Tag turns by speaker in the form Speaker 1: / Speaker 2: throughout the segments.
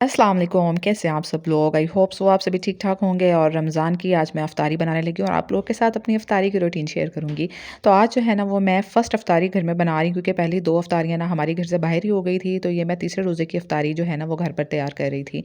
Speaker 1: अस्सलाम वालेकुम, कैसे हैं आप सब लोग? आई होप सो आप सभी ठीक-ठाक होंगे और रमज़ान की आज मैं इफ्तारी बनाने लगी हूँ और आप लोगों के साथ अपनी इफ्तारी की रूटीन शेयर करूँगी। तो आज जो है ना वो मैं फ़र्स्ट इफ्तारी घर में बना रही हूँ क्योंकि पहली 2 इफ्तारियाँ ना हमारी घर से बाहर ही हो गई थी, तो ये मैं तीसरे रोज़े की इफ्तारी जो है ना वो घर पर तैयार कर रही थी।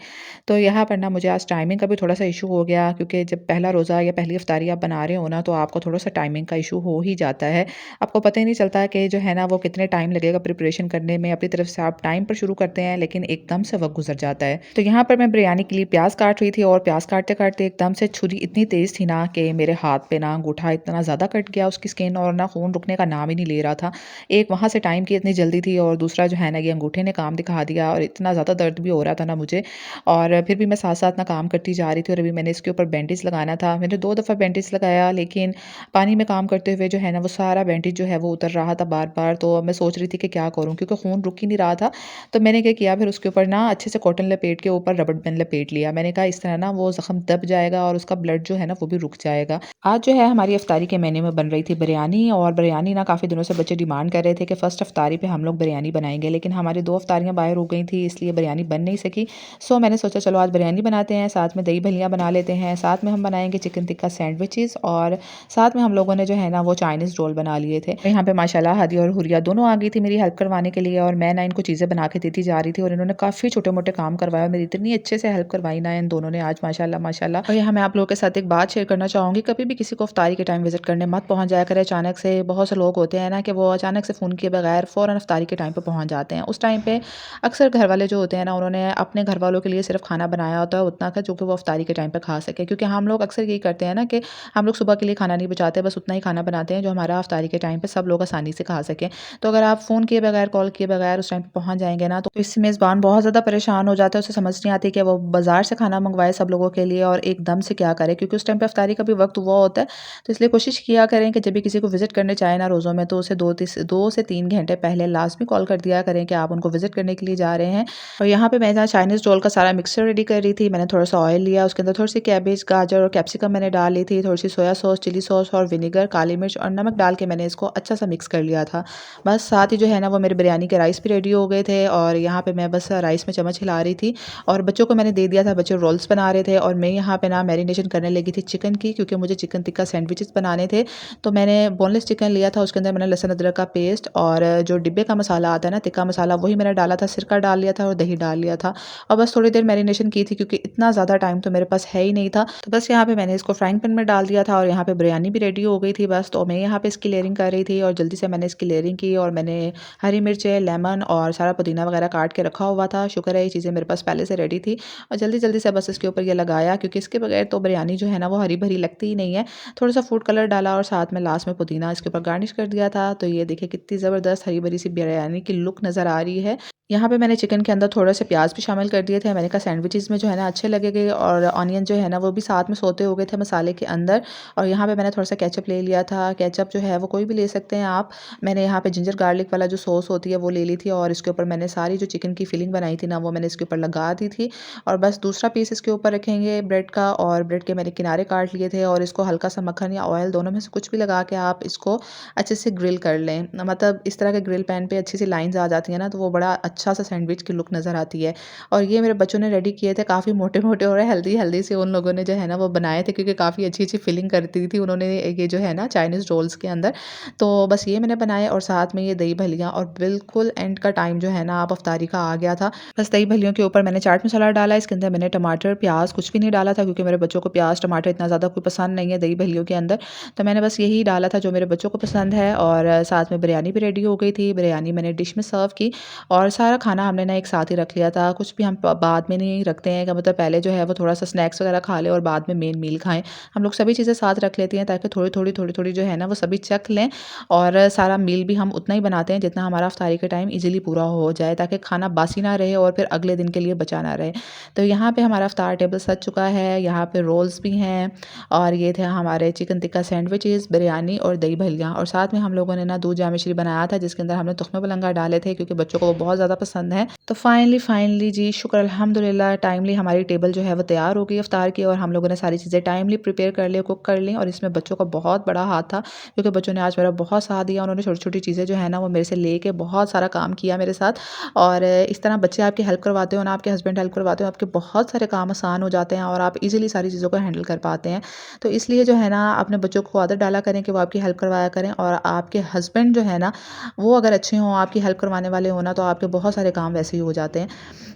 Speaker 1: तो यहाँ पर ना मुझे आज टाइमिंग का भी थोड़ा-सा इश्यू हो गया क्योंकि जब पहला रोज़ा या पहली इफ्तारी आप बना रहे हो ना तो आपको थोड़ा-सा टाइमिंग का इश्यू हो ही जाता है। आपको पता ही नहीं चलता कि जो है ना वो कितने टाइम लगेगा प्रिपरेशन करने में, अपनी तरफ से आप टाइम पर शुरू करते हैं लेकिन एकदम से वक़्त गुज़र जाता है। तो यहाँ पर मैं बिरयानी के लिए प्याज़ काट रही थी और प्याज़ काटते-काटते एकदम से छुरी इतनी तेज़ थी ना कि मेरे हाथ पे ना अंगूठा इतना ज़्यादा कट गया उसकी स्किन और ना खून रुकने का नाम ही नहीं ले रहा था। एक वहाँ से टाइम की इतनी जल्दी थी और दूसरा जो है ना ये अंगूठे ने काम दिखा दिया और इतना ज़्यादा दर्द भी हो रहा था ना मुझे और फिर भी मैं साथ-साथ ना काम करती जा रही थी और अभी मैंने इसके ऊपर बैंडेज लगाना था। मैंने 2 दफ़ा बैंडेज लगाया लेकिन पानी में काम करते हुए जो है ना वो सारा बैंडेज जो है वो उतर रहा था बार-बार, तो मैं सोच रही थी कि क्या करूँ क्योंकि खून रुक ही नहीं रहा था। तो मैंने क्या किया फिर उसके ऊपर ना अच्छे से कॉटन लपेट के ऊपर रबड़ बैंड लपेट लिया। मैंने कहा इस तरह ना वो ज़ख्म दब जाएगा और उसका ब्लड जो है ना वो भी रुक जाएगा। आज जो है हमारी इफ्तारी के मेन्यू में बन रही थी बिरयानी और बिरयानी ना काफ़ी दिनों से बच्चे डिमांड कर रहे थे कि फ़र्स्ट इफ्तारी पे हम लोग बिरयानी बनाएँगे, लेकिन हमारी 2 इफ्तारियाँ बाहर हो गई थी इसलिए बिरयानी बन नहीं सकी। सो मैंने सोचा चलो आज बिरयानी बनाते हैं, साथ में दही भल्लियाँ बना लेते हैं, साथ में हम बनाएँगे चिकन टिक्का सैंडविचेज़ और साथ में हम लोगों ने जो है ना वो चाइनीज़ रोल बना लिए थे। यहाँ पे माशाल्लाह हादी और हुरिया दोनों आ गई थी मेरी हेल्प करवाने के लिए और मैं ना इनको चीज़ें बना के देती जा रही थी और इन्होंने काफ़ी छोटे-मोटे काम करवाया और मेरी इतनी अच्छे से हेल्प करवाई ना इन दोनों ने आज माशाल्लाह माशाल्लाह। और यहाँ मैं आप लोगों के साथ एक बात शेयर करना चाहूँगी, कभी भी किसी को इफ्तारी के टाइम विज़िट करने मत पहुँच जाया करें अचानक से। बहुत से लोग होते हैं ना कि वो अचानक से फ़ोन किए बगैर फ़ौरन इफ्तारी के टाइम पे पहुँच जाते हैं। उस टाइम पे अक्सर घर वाले जो होते हैं ना उन्होंने अपने घर वालों के लिए सिर्फ़ खाना बनाया होता है उतना का जो कि वो इफ्तारी के टाइम पे खा सकें। क्योंकि हम लोग अक्सर यही करते हैं ना कि हम लोग सुबह के लिए खाना नहीं बचाते, बस उतना ही खाना बनाते हैं जो हमारा इफ्तारी के टाइम पे सब लोग आसानी से खा सकें। तो अगर आप फ़ोन किए बगैर, कॉल किए बगैर उस टाइम पे पहुँच जाएँगे ना तो इससे मेज़बान बहुत ज़्यादा परेशान हो जाता है, उसे समझ नहीं आती कि वो बाज़ार से खाना मँगवाए सब लोगों के लिए और एकदम से क्या करे क्योंकि उस टाइम पे इफ्तारी का भी वक़्त हुआ होता है। तो इसलिए कोशिश किया करें कि जब भी किसी को विज़िट करने जाएँ ना रोज़ों में तो उसे 2 से 3 घंटे पहले लाज़मी कॉल कर दिया करें कि आप उनको विज़िट करने के लिए जा रहे हैं। और यहाँ पे मैं जहाँ चाइनीज़ रोल का सारा मिक्सचर रेडी कर रही थी, मैंने थोड़ा-सा ऑयल लिया, उसके अंदर थोड़ी-सी कैबेज, गाजर और कैप्सिकम मैंने डाल ली थी, थोड़ी-सी सोया सॉस, चिली सॉस और विनेगर, काली मिर्च और नमक डाल के मैंने इसको अच्छा-सा मिक्स कर लिया था। बस साथ ही जो है ना वो मेरे बिरयानी के राइस भी रेडी हो गए थे और यहाँ पे मैं बस राइस में चम्मच हिला रही थी और बच्चों को मैंने दे दिया था, बच्चे रोल्स बना रहे थे और मैं यहाँ पे ना मैरिनेशन करने लगी थी चिकन की क्योंकि मुझे चिकन टिक्का सैंडविचेस बनाने थे। तो मैंने बोनलेस चिकन लिया था, उसके अंदर मैंने लहसुन अदरक का पेस्ट और जो डिब्बे का मसाला आता है ना टिक्का मसाला वही मैंने डाला था, सिरका डाल लिया था और दही डाल लिया था और बस थोड़ी देर मैरिनेशन की थी क्योंकि इतना ज़्यादा टाइम तो मेरे पास है ही नहीं था। तो बस यहाँ पे मैंने इसको फ्राइंग पैन में डाल दिया था और यहाँ पे बिरयानी भी रेडी हो गई थी बस। तो मैं यहाँ पे इसकी लेयरिंग कर रही थी और जल्दी से मैंने इसकी लेयरिंग की और मैंने हरी मिर्चें, लेमन और सारा पुदीना वगैरह काट के रखा हुआ था। शुक्र है ये चीज़ें मेरे पास पहले से रेडी थी और जल्दी-जल्दी से बस इसके ऊपर ये लगाया क्योंकि इसके बगैर तो बिरयानी जो है ना वो हरी-भरी लगती ही नहीं है। थोड़ा-सा फूड कलर डाला और साथ में लास्ट में पुदीना इसके ऊपर गार्निश कर दिया था। तो ये देखिए कितनी ज़बरदस्त हरी-भरी सी बिरयानी की लुक नज़र आ रही है। यहाँ पे मैंने चिकन के अंदर थोड़े से प्याज भी शामिल कर दिए थे। मैंने कहा सैंडविचेज़ में जो है ना अच्छे लगेंगे और ऑनियन जो है ना वो भी साथ में सोते हो गए थे मसाले के अंदर। और यहाँ पे मैंने थोड़ा-सा केचअप ले लिया था। केचअप जो है वो कोई भी ले सकते हैं आप। मैंने यहाँ पे जिंजर गार्लिक वाला जो सॉस होती है वो ले ली थी और इसके ऊपर मैंने सारी जो चिकन की फिलिंग बनाई थी ना वो मैंने इसके ऊपर लगा दी थी। और बस दूसरा पीस इसके ऊपर रखेंगे ब्रेड का और ब्रेड के मैंने किनारे काट लिए थे और इसको हल्का-सा मक्खन या ऑयल दोनों में से कुछ भी लगा के आप इसको अच्छे से ग्रिल कर लें। मतलब इस तरह के ग्रिल पैन पे अच्छी सी लाइन्स आ जाती हैं ना तो वो बड़ा अच्छा-सा सैंडविच की लुक नज़र आती है। और ये मेरे बच्चों ने रेडी किए थे, काफ़ी मोटे-मोटे और हेल्दी-हेल्दी से उन लोगों ने जो है ना वो बनाए थे क्योंकि काफ़ी अच्छी-अच्छी फिलिंग कर दी थी उन्होंने ये जो है ना चाइनीज़ रोल्स के अंदर। तो बस ये मैंने बनाए और साथ में ये दही भल्लियाँ और बिल्कुल एंड का टाइम जो है ना आप इफ्तारी का आ गया था। बस दही भल्लियों के ऊपर मैंने चाट मसाला डाला, इसके अंदर मैंने टमाटर, प्याज़ कुछ भी नहीं डाला था क्योंकि मेरे बच्चों को प्याज़, टमाटर इतना ज़्यादा कोई पसंद नहीं है दही भल्लियों के अंदर। तो मैंने बस यही डाला था जो मेरे बच्चों को पसंद है और साथ में बिरयानी भी रेडी हो गई थी। बिरयानी मैंने डिश में सर्व की और सारा खाना हमने ना एक साथ ही रख लिया था। कुछ भी हम बाद में नहीं रखते हैं कि मतलब पहले जो है वो थोड़ा-सा स्नैक्स वगैरह खा लें और बाद में मेन मील खाएँ। हम लोग सभी चीज़ें साथ रख लेते हैं ताकि थोड़ी-थोड़ी जो है ना वो सभी चख लें और सारा मील भी हम उतना ही बनाते हैं जितना हमारा इफ्तारी के टाइम ईज़िली पूरा हो जाए ताकि खाना बासी ना रहे और फिर अगले दिन के लिए बचा ना रहे। तो यहाँ पे हमारा इफ्तार टेबल सज चुका है, यहाँ पे रोल्स भी हैं और ये थे हमारे चिकन टिक्का सैंडविचेज़, बिरयानी और दही भल्लियाँ और साथ में हम लोगों ने ना दूध जाम मिश्री बनाया था जिसके अंदर हमने तुख्मे बुलंगा डाले थे क्योंकि बच्चों को वो बहुत ज़्यादा पसंद हैं। तो फाइनली जी शुक्र अल्हम्दुलिल्लाह टाइमली हमारी टेबल जो है वो तैयार हो गई इफ्तार की, और हम लोगों ने सारी चीज़ें टाइमली प्रिपेयर कर ली, कुक कर ली। और इसमें बच्चों का बहुत बड़ा हाथ था, क्योंकि बच्चों ने आज मेरा बहुत साथ दिया। उन्होंने छोटी-छोटी चीज़ें जो है ना वो मेरे से लेके बहुत सारा काम किया मेरे साथ। और इस तरह बच्चे आपकी हेल्प करवाते हो ना, आपके हस्बैंड हेल्प करवाते हो, आपके बहुत सारे काम आसान हो जाते हैं और आप ईज़िली सारी चीज़ों को हैंडल कर पाते हैं। तो इसलिए जो है ना अपने बच्चों को आदत डाला करें कि वो आपकी हेल्प करवाया करें, और आपके हस्बैंड जो है ना वो अगर अच्छे हों, आपकी हेल्प करवाने वाले हों ना, तो आपके बहुत सारे काम वैसे ही हो जाते हैं।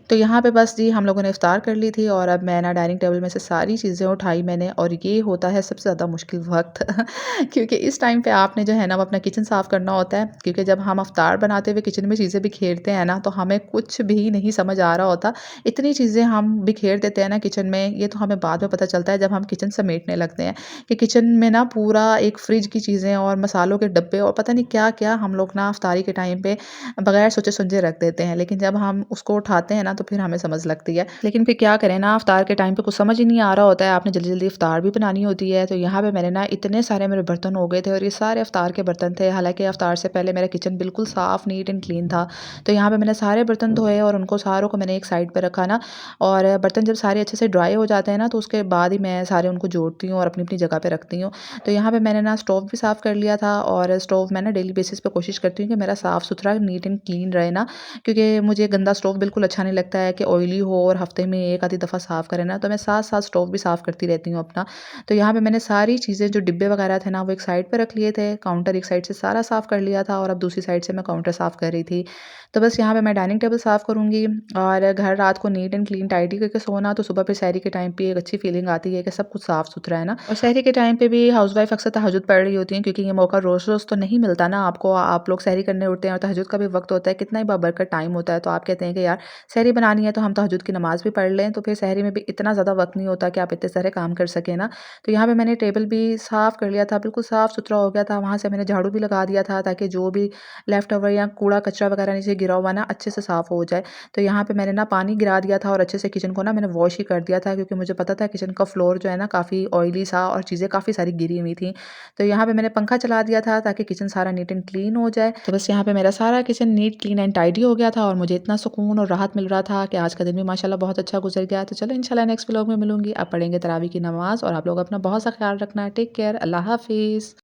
Speaker 1: तो यहाँ पे बस जी हम लोगों ने इफ्तार कर ली थी, और अब मैं ना डाइनिंग टेबल में से सारी चीज़ें उठाई मैंने, और ये होता है सबसे ज़्यादा मुश्किल वक़्त क्योंकि इस टाइम पे आपने जो है ना वो अपना किचन साफ़ करना होता है, क्योंकि जब हम इफ्तार बनाते हुए किचन में चीज़ें बिखेरते हैं ना, तो हमें कुछ भी नहीं समझ आ रहा होता। इतनी चीज़ें हम बिखेर देते हैं ना किचन में, ये तो हमें बाद में पता चलता है जब हम किचन समेटने लगते हैं, कि किचन में ना पूरा एक फ्रिज की चीज़ें और मसालों के डब्बे और पता नहीं क्या-क्या हम लोग ना इफ्तारी के टाइम पे बगैर सोचे-समझे रख देते हैं। लेकिन जब हम उसको उठाते हैं ना तो फिर हमें समझ लगती है। लेकिन फिर क्या करें ना, इफ्तार के टाइम पे कुछ समझ ही नहीं आ रहा होता है, आपने जल्दी-जल्दी इफ्तार भी बनानी होती है। तो यहाँ पे मैंने ना इतने सारे मेरे बर्तन हो गए थे, और ये सारे इफ्तार के बर्तन थे। हालाँकि इफ्तार से पहले मेरा किचन बिल्कुल साफ़, नीट एंड क्लीन था। तो यहाँ पे मैंने सारे बर्तन धोए और उनको सारों को मैंने एक साइड पे रखा ना, और बर्तन जब सारे अच्छे से ड्राई हो जाते हैं ना, तो उसके बाद ही मैं सारे उनको जोड़ती हूँ और अपनी-अपनी जगह पे रखती हूँ। तो यहाँ पे मैंने ना स्टोव भी साफ़ कर लिया था, और स्टोव मैं ना डेली बेसिस पे कोशिश करती हूँ कि मेरा साफ़-सुथरा, नीट एंड क्लीन रहे ना, क्योंकि मुझे गंदा स्टोव बिल्कुल अच्छा नहीं लगता है कि ऑयली हो और हफ़्ते में 1 आधी दफ़ा साफ़ करें ना, तो मैं साथ-साथ स्टोव भी साफ़ करती रहती हूँ अपना। तो यहाँ पे मैंने सारी चीज़ें जो डिब्बे वगैरह थे ना, वो एक साइड पे रख लिए थे, काउंटर एक साइड से सारा साफ़ कर लिया था, और अब दूसरी साइड से मैं काउंटर साफ़ कर रही थी। तो बस यहाँ पे मैं डाइनिंग टेबल साफ़ करूँगी, और घर रात को नीट एंड क्लीन टाइडी करके सोना, तो सुबह फिर सहरी के टाइम पे एक अच्छी फीलिंग आती है कि सब कुछ साफ़-सुथरा है ना। और सहरी के टाइम पे भी हाउसवाइफ़ अक्सर तहज्जुद पढ़ रही होती हैं, क्योंकि ये मौका रोज़-रोज़ तो नहीं मिलता ना आपको। आप लोग सहरी करने उठते हैं और तहज्जुद का भी वक़्त होता है, कितना ही बाबरकत टाइम होता है, तो आप कहते हैं कि यार सहरी बनानी है तो हम तहज्जुद की नमाज़ भी पढ़ लें, तो फिर सहरी में भी इतना ज़्यादा वक़्त नहीं होता कि आप इतने सारे काम कर सकें ना। तो यहाँ पे मैंने टेबल भी साफ़ कर लिया था, बिल्कुल साफ़-सुथरा हो गया था, वहाँ से मैंने झाड़ू भी लगा दिया था, ताकि जो भी लेफ्ट ओवर या कूड़ा-कचरा वगैरह नीचे गिरा हुआ ना अच्छे से साफ़ हो जाए। तो यहाँ पे मैंने ना पानी गिरा दिया था, और अच्छे से किचन को ना मैंने वॉश ही कर दिया था, क्योंकि मुझे पता था किचन का फ्लोर जो है ना काफ़ी ऑयली सा, और चीज़ें काफ़ी सारी गिरी हुई थी। तो यहाँ पे मैंने पंखा चला दिया था ताकि किचन सारा नीट एंड क्लीन हो जाए। तो बस यहाँ पे मेरा सारा kitchen neat, clean and tidy हो गया था, और मुझे इतना सुकून और राहत मिल रहा था कि आज का दिन भी माशाल्लाह बहुत अच्छा गुज़र गया। तो चलो इंशाल्लाह नेक्स्ट व्लॉग में मिलूँगी। अब पढ़ेंगे तरावी की नमाज़, और आप लोग अपना बहुत सा ख़्याल रखना। Take care. अल्लाह हाफ़िज़।